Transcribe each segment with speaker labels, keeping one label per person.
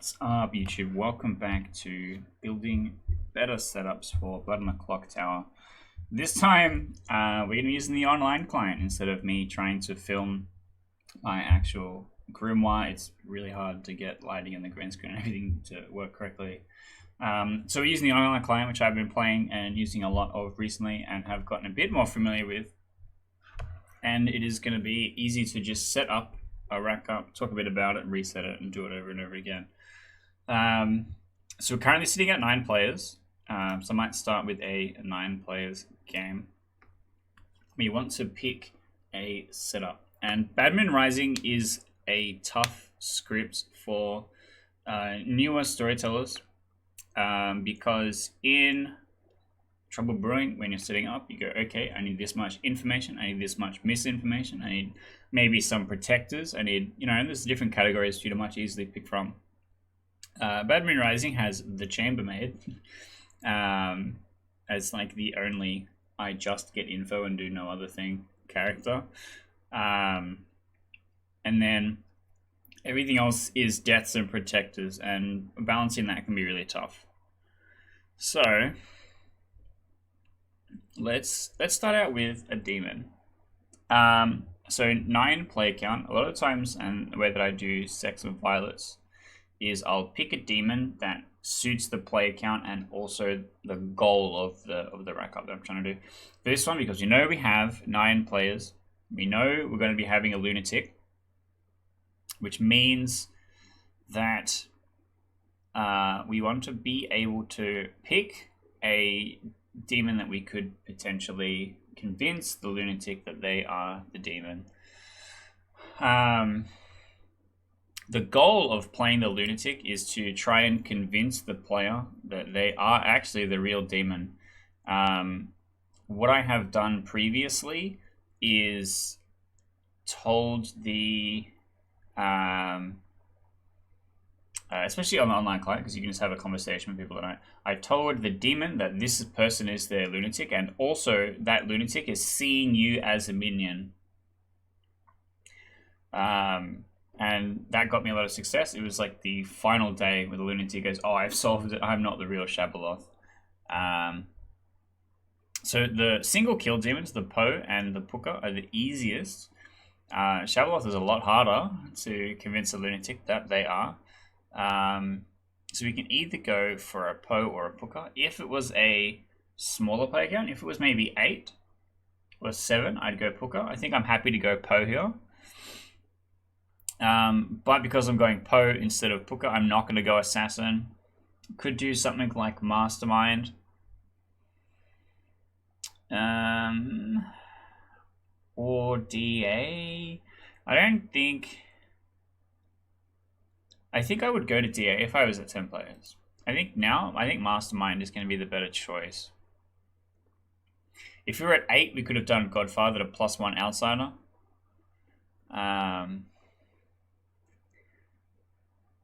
Speaker 1: What's up, YouTube? Welcome back to building better setups for Blood on the Clocktower. This time, we're going to be using the online client instead of me trying to film my actual grimoire. It's really hard to get lighting and the green screen and everything to work correctly. So we're using the online client, which I've been playing and using a lot of recently and have gotten a bit more familiar with. And it is going to be easy to just set up a rack up, talk a bit about it, reset it, and do it over and over again. So we're currently sitting at 9 players. So I might start with a 9 players game. We want to pick a setup. And Badman Rising is a tough script for newer storytellers because in Trouble Brewing, when you're setting up, you go, okay, I need this much information, I need this much misinformation, I need maybe some protectors, I need, there's different categories for you to much easily pick from. Badman Rising has the Chambermaid as like the only I just get info and do no other thing character. And then everything else is deaths and protectors, and balancing that can be really tough. So let's start out with a demon. So 9 player count. A lot of times, and the way that I do Sex of Violets is I'll pick a demon that suits the player count and also the goal of the rack up that I'm trying to do. For this one, because we have 9 players, we know we're going to be having a lunatic, which means that we want to be able to pick a demon that we could potentially convince the lunatic that they are the demon. The goal of playing the lunatic is to try and convince the player that they are actually the real demon. What I have done previously is told the especially on the online client, because you can just have a conversation with people that I told the demon that this person is their lunatic, and also that lunatic is seeing you as a minion. And that got me a lot of success. It was like the final day where the lunatic goes, "Oh, I've solved it. I'm not the real Shabaloth." So the single kill demons, the Poe and the Puka, are the easiest. Shabaloth is a lot harder to convince a lunatic that they are. So we can either go for a Poe or a Puka. If it was a smaller player count, if it was maybe 8 or 7, I'd go Puka. I think I'm happy to go Poe here. But because I'm going Poe instead of Puka, I'm not going to go Assassin. Could do something like Mastermind. Or DA. I think I would go to DA if I was at 10 players. I think Mastermind is going to be the better choice. If we were at 8, we could have done Godfather to +1 outsider.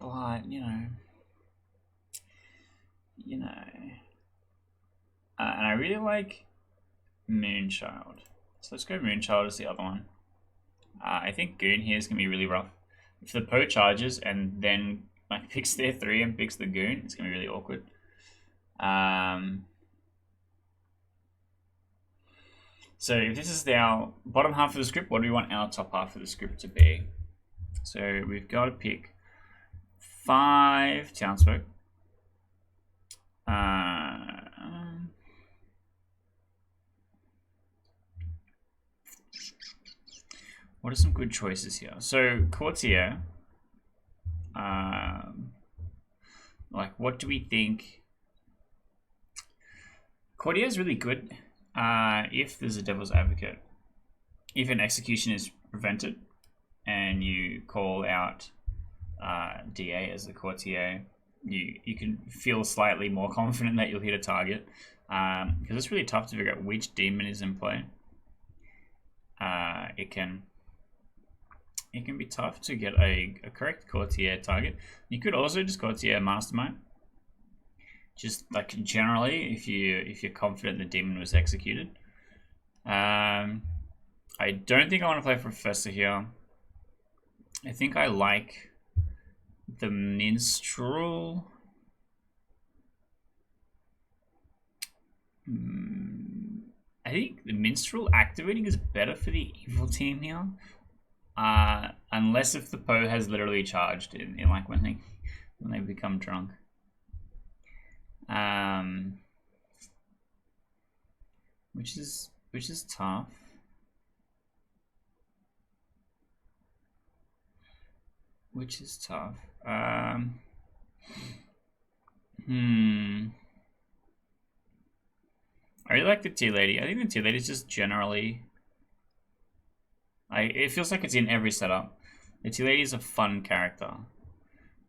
Speaker 1: But, and I really like Moonchild. So let's go Moonchild as the other one. I think Goon here is going to be really rough. If the Poe charges and then like picks their 3 and picks the Goon, it's going to be really awkward. So if this is our bottom half of the script, what do we want our top half of the script to be? So we've got to pick 5 townsfolk. What are some good choices here? So Courtier, like what do we think? Courtier is really good if there's a devil's advocate. If an execution is prevented and you call out DA as the Courtier, you can feel slightly more confident that you'll hit a target, because it's really tough to figure out which demon is in play. It can be tough to get a correct Courtier target. You could also just Courtier Mastermind. Just like generally, if you're confident the demon was executed. I don't think I want to play Professor here. I think I like the minstrel. I think the minstrel activating is better for the evil team here. Unless if the Poe has literally charged in like when they become drunk. Which is tough. Which is tough. I really like the Tea Lady. I think the Tea Lady is just generally... it feels like it's in every setup. The Tea Lady is a fun character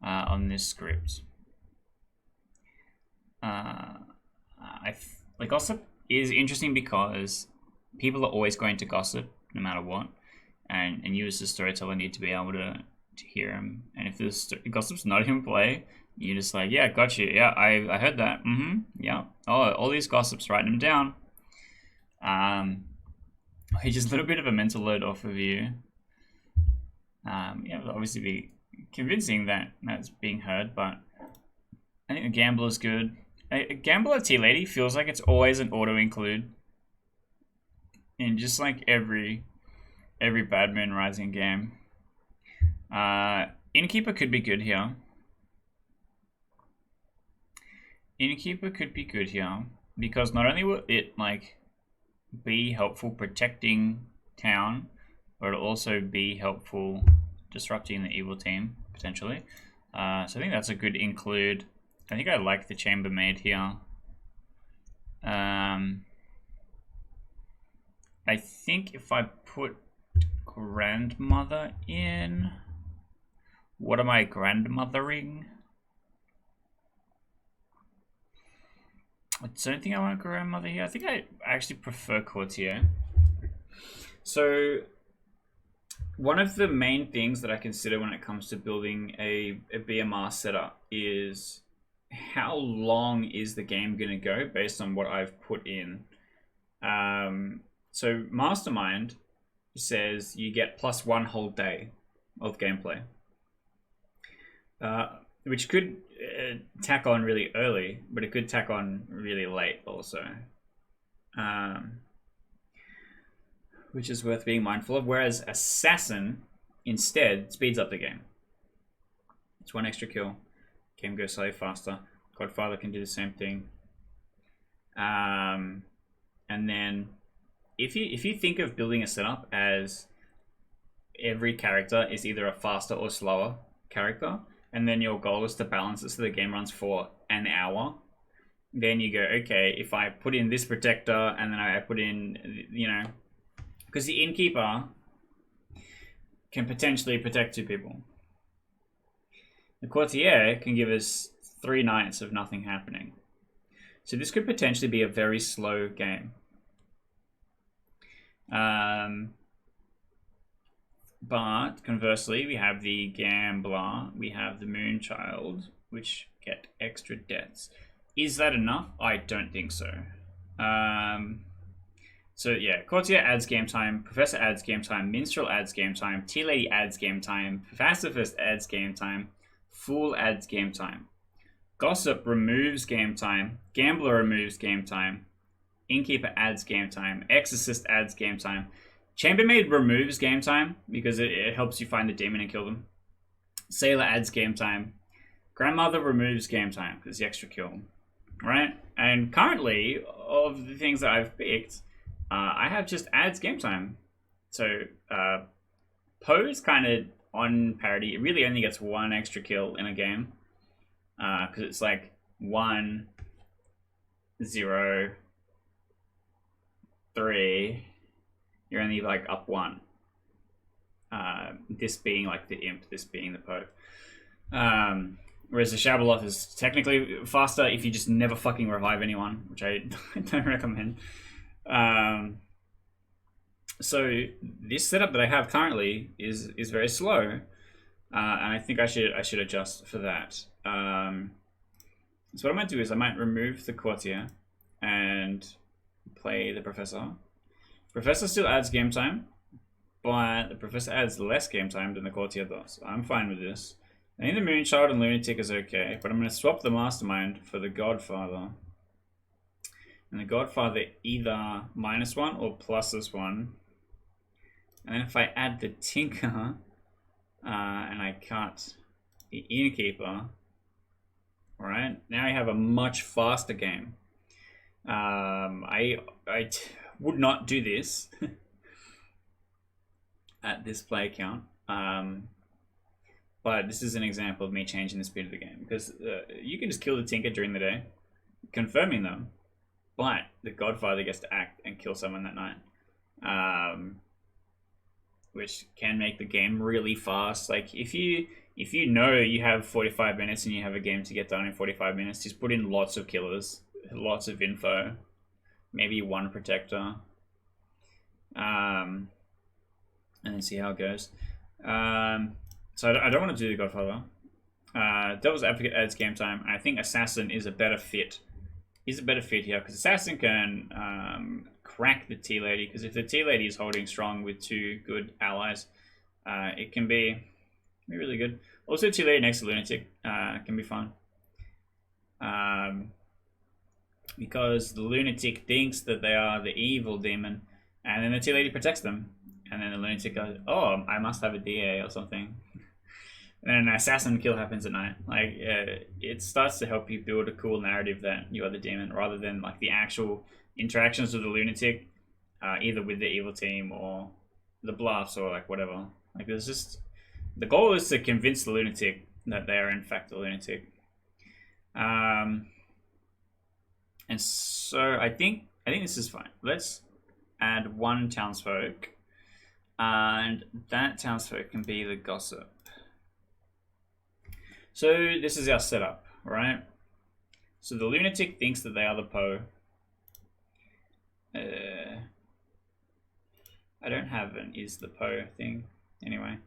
Speaker 1: on this script. Like gossip is interesting because people are always going to gossip no matter what, and you as a storyteller need to be able to hear him. And if this gossip's not in play, you're just like, yeah, got you. Yeah, I heard that. Yeah. Oh, all these gossips, writing them down. Just a little bit of a mental load off of you. Yeah, it'll obviously be convincing that that's being heard, but I think the Gambler's good. A Gambler Tea Lady feels like it's always an auto include in just like every Bad Moon Rising game. Innkeeper could be good here. Innkeeper could be good here because not only will it like be helpful protecting town, but it'll also be helpful disrupting the evil team potentially. So I think that's a good include. I think I like the chambermaid here. I think if I put grandmother in, what am I grandmothering? I don't think I want grandmother here. I think I actually prefer courtier. So one of the main things that I consider when it comes to building a BMR setup is how long is the game going to go based on what I've put in. So Mastermind says you get +1 whole day of gameplay, which could tack on really early, but it could tack on really late also, which is worth being mindful of. Whereas Assassin instead speeds up the game. It's 1 extra kill. Game goes slightly faster. Godfather can do the same thing. And then if you think of building a setup as every character is either a faster or slower character, and then your goal is to balance it so the game runs for an hour, then you go, okay, if I put in this protector and then I put in, you know, because the Innkeeper can potentially protect 2 people. The Courtier can give us 3 nights of nothing happening. So this could potentially be a very slow game. But conversely, we have the Gambler, we have the Moonchild, which get extra deaths. Is that enough? I don't think so. So yeah, Courtier adds game time, Professor adds game time, Minstrel adds game time, Tea Lady adds game time, Pacifist adds game time, Fool adds game time. Gossip removes game time, Gambler removes game time, Innkeeper adds game time, Exorcist adds game time, Chambermaid removes game time because it helps you find the demon and kill them. Sailor adds game time. Grandmother removes game time because the extra kill. Right? And currently, of the things that I've picked, I have just adds game time. So Poe's kind of on parity. It really only gets 1 extra kill in a game. Because it's like 1, 0, 3. You're only like up 1. This being like the imp, this being the Poe. Whereas the Shabaloth is technically faster if you just never fucking revive anyone, which I don't recommend. So this setup that I have currently is very slow, and I think I should adjust for that. So what I might do is I might remove the Courtier and play the Professor. Professor still adds game time, but the Professor adds less game time than the Courtier does. I'm fine with this. I think the Moonchild and Lunatic is okay, but I'm going to swap the Mastermind for the Godfather. And the Godfather either -1 or +1. And then if I add the Tinker, and I cut the Innkeeper, alright, now I have a much faster game. I would not do this at this play count. But this is an example of me changing the speed of the game, because you can just kill the Tinker during the day, confirming them, but the Godfather gets to act and kill someone that night, which can make the game really fast. Like if you know you have 45 minutes and you have a game to get done in 45 minutes, just put in lots of killers, lots of info, maybe one protector, and then see how it goes. So I don't want to do the Godfather. Devil's Advocate adds game time. I think Assassin is a better fit. Here because Assassin can crack the Tea Lady. Because if the Tea Lady is holding strong with 2 good allies, it can be really good. Also, Tea Lady next to Lunatic can be fun. Because the Lunatic thinks that they are the evil demon, and then the Tea Lady protects them. And then the Lunatic goes, oh, I must have a DA or something. And then an assassin kill happens at night. Like, it starts to help you build a cool narrative that you are the demon, rather than like the actual interactions with the Lunatic, either with the evil team or the bluffs or like whatever. Like, there's just, the goal is to convince the Lunatic that they are in fact the Lunatic. And so I think this is fine. Let's add 1 townsfolk. And that townsfolk can be the Gossip. So this is our setup, right? So the Lunatic thinks that they are the Poe. I don't have an is the Poe thing. Anyway.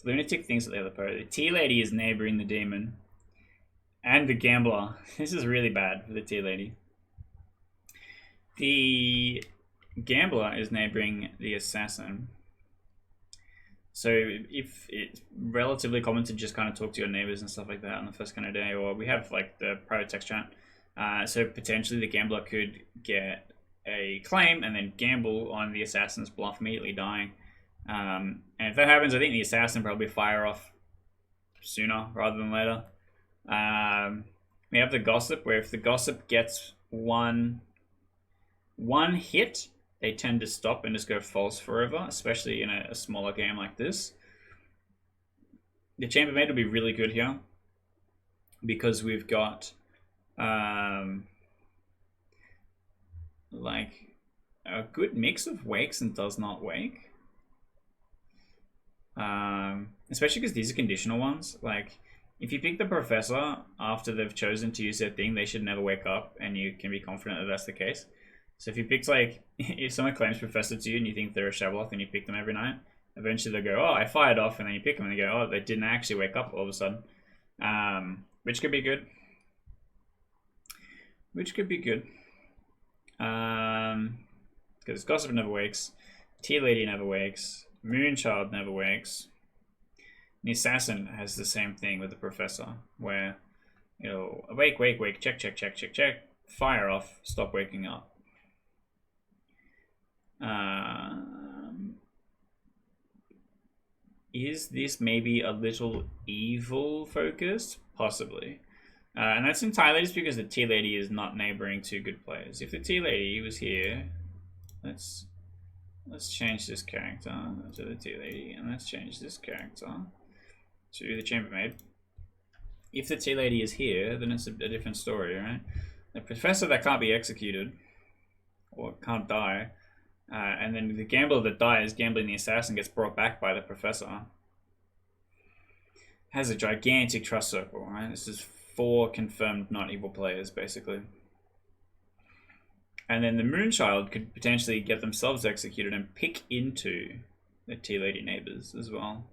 Speaker 1: Lunatic thinks that they're the Poe. The Tea Lady is neighboring the demon. And the Gambler. This is really bad for the Tea Lady. The Gambler is neighboring the Assassin. So if it's relatively common to just kind of talk to your neighbors and stuff like that on the first kind of day, or we have like the private text chat. So potentially the Gambler could get a claim and then gamble on the Assassin's bluff, immediately dying. And if that happens, I think the Assassin probably fire off sooner rather than later. We have the Gossip, where if the Gossip gets one hit, they tend to stop and just go false forever, especially in a smaller game like this. The Chambermaid will be really good here, because we've got like a good mix of wakes and does not wake. Especially because these are conditional ones. Like, if you pick the Professor after they've chosen to use their thing, they should never wake up, and you can be confident that that's the case. So if you picked, like, if someone claims Professor to you and you think they're a Shabloth and you pick them every night, eventually they'll go, oh, I fired off, and then you pick them and they go, oh, they didn't actually wake up all of a sudden. Which could be good. Because Gossip never wakes, Tea Lady never wakes, Moonchild never wakes. The Assassin has the same thing with the Professor, where, you know, wake, check, fire off, stop waking up. Is this maybe a little evil focused? Possibly. And that's entirely just because the Tea Lady is not neighboring 2 good players. If the Tea Lady was here, let's change this character to the Tea Lady, and let's change this character to the Chambermaid. If the Tea Lady is here, then it's a different story, right? The Professor that can't be executed, or can't die, and then the Gambler that dies, gambling the Assassin, gets brought back by the Professor, has a gigantic trust circle, right? This is 4 confirmed not evil players, basically. And then the Moonchild could potentially get themselves executed and pick into the Tea Lady neighbors as well.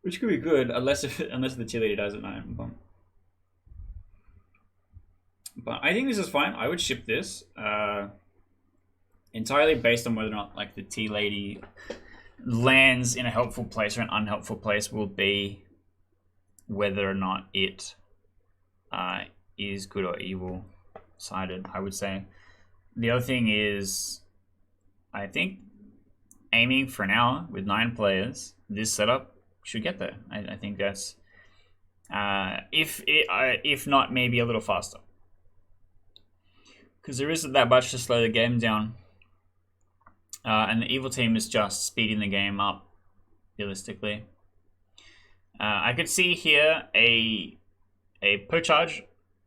Speaker 1: Which could be good, unless the Tea Lady dies at night. But I think this is fine. I would ship this entirely based on whether or not, like, the Tea Lady lands in a helpful place or an unhelpful place will be whether or not it is good or evil sided, I would say. The other thing is, I think aiming for an hour with 9 players, this setup should get there. I think that's if not maybe a little faster, because there isn't that much to slow the game down, and the evil team is just speeding the game up realistically. I could see here a push charge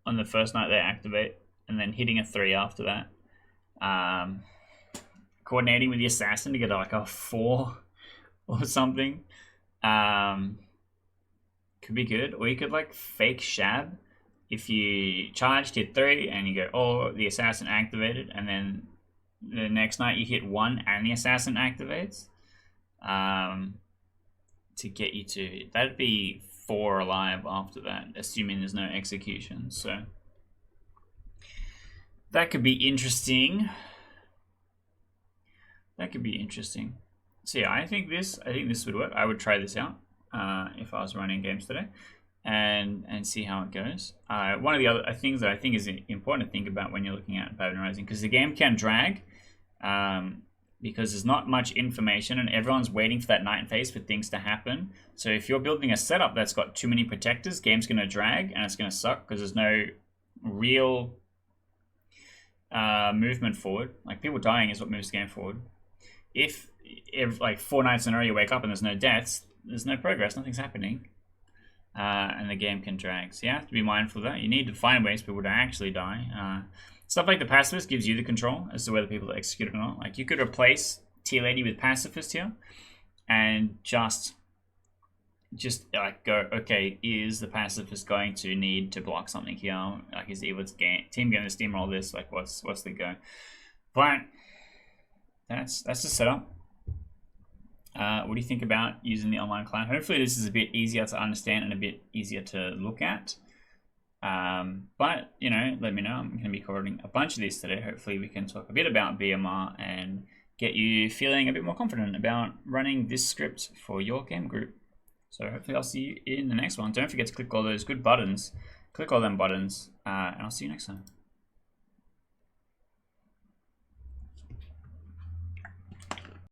Speaker 1: on the first night they activate, and then hitting a 3 after that. Coordinating with the assassin to get like a 4 or something. Could be good. Or you could like fake shab. If you charged, hit 3, and you go, oh, the assassin activated, and then the next night you hit 1 and the assassin activates. To get you to, that'd be 4 alive after that, assuming there's no execution. So that could be interesting. That could be interesting. So yeah, I think this would work. I would try this out if I was running games today, and see how it goes. One of the other things that I think is important to think about when you're looking at Babylon Rising, because the game can drag, because there's not much information and everyone's waiting for that night phase for things to happen. So if you're building a setup that's got too many protectors, game's going to drag and it's going to suck because there's no real movement forward. Like, people dying is what moves the game forward. If like 4 nights in a row you wake up and there's no deaths, there's no progress, nothing's happening, and the game can drag. So you have to be mindful of that. You need to find ways for people to actually die. Stuff like the pacifist gives you the control as to whether people execute it or not. Like, you could replace Tier Lady with pacifist here, and just like go, okay, is the pacifist going to need to block something here? Like, is the evil team going to steamroll this? Like, what's the go? But that's the setup. What do you think about using the online client? Hopefully this is a bit easier to understand and a bit easier to look at. But, you know, let me know. I'm going to be covering a bunch of these today. Hopefully we can talk a bit about BMR and get you feeling a bit more confident about running this script for your game group. So hopefully I'll see you in the next one. Don't forget to click all those good buttons. Click all them buttons, and I'll see you next time.